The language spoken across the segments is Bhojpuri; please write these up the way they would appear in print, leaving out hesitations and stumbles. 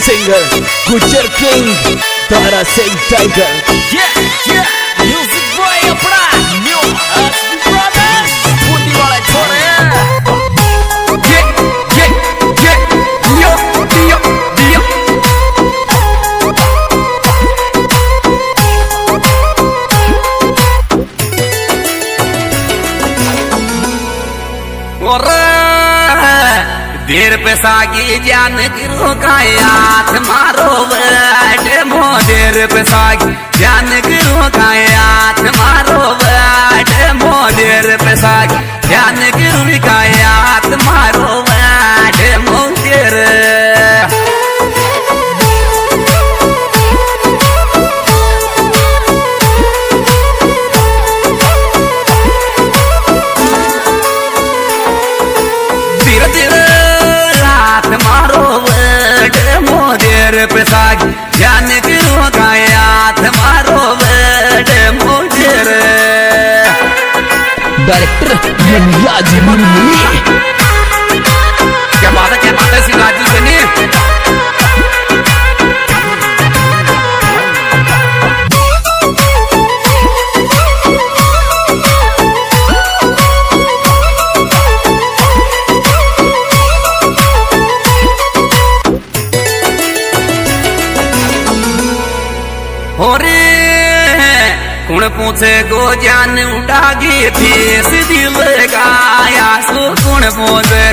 singer Gujar King Tara Singh Tiger. Yeah, music boy अपना new Hasbi brothers बूंदी वाले छोरे दियो और देर पे सागी जान गिरो का हाथ मारो बैठ मो देर पे सागी जान गिरो का हाथ मारो बैठ मो देर पे सागी जान गिरो का हाथ मारो बैठ मो देर प्रसाद जान गिरो का हाथ मारो बेटे मोजेर डायरेक्टर मुनियाज मुन्नी। क्या बात है सिराजी बनी कुण पूछे गो जान उड़ागी फीस दिल गाया सो कुण पूछे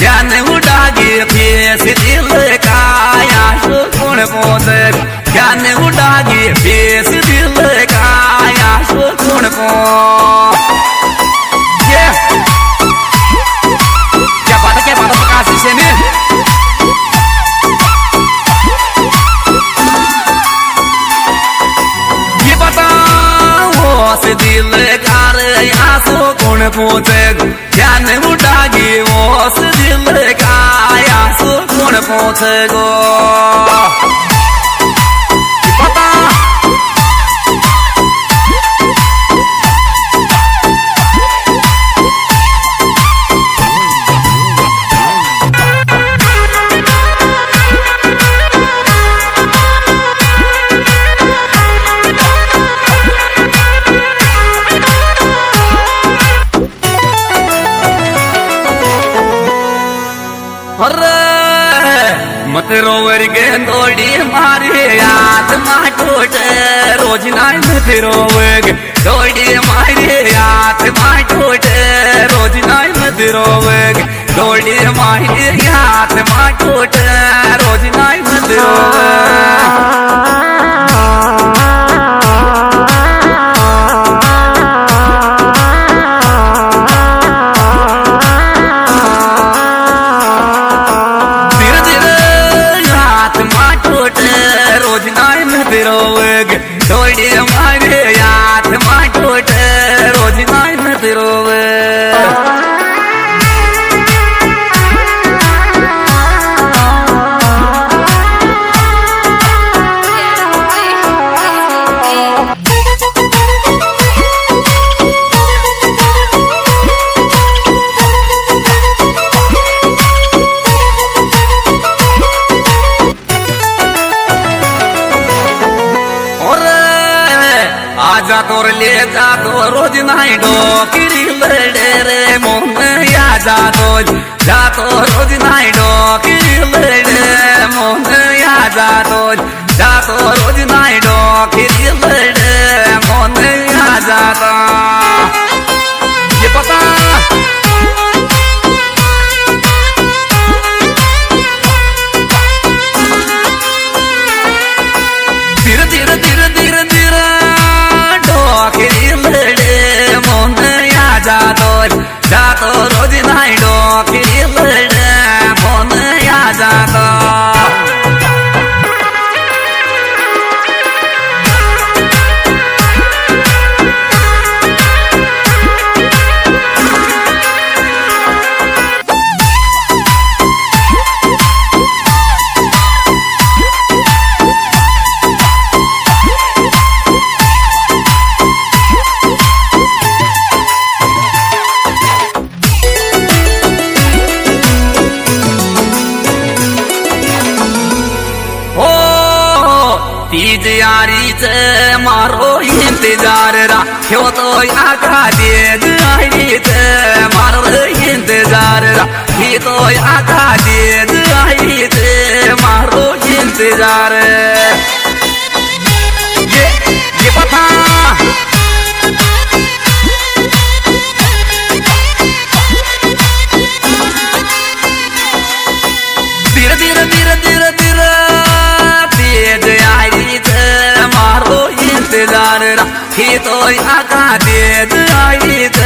जान उड़ागी फीस दिल गाया सो कुण पूछे जान उड़ागी फीस दिल गाया सो कुण क्या बात है प्रकाश से ने दिल कार आसो कौन पूछे जान उड़ागी वो दिल का आसो कौन पूछे गो पता मत रोवर के दौड़ी मारे हाथ माटोट रोज नाई मत रोवर दौड़ी मारे हाथ माटोट रोज नाई मत रोवर दौड़ी मारे हाथ माटोट रोज नाई मत रोवर दौड़ी मारे हाथ माटोट रोज नाई मत रोवे आजा तोर ले जा तो रोज नाई डोकरी लड़े रे मोहन या जा तो रोज नाई डोकरी लड़े मोहन या जा तो रोज नाई डोकरी लड़े मोहन या जा ये पता जातो रोज नाई डोकरी लड़े मोन या जातो तीज यारी च मारो इंतजार राख्यो तो आका देज आई च मारो इंतजार राखी तो आका देज आई च मारो इंतजार ये पता धीरे धीरे धीरे धीरे धीरे तेज आई च मारो इंतजार राखी तो आका तेज आई च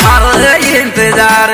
मारो इंतजार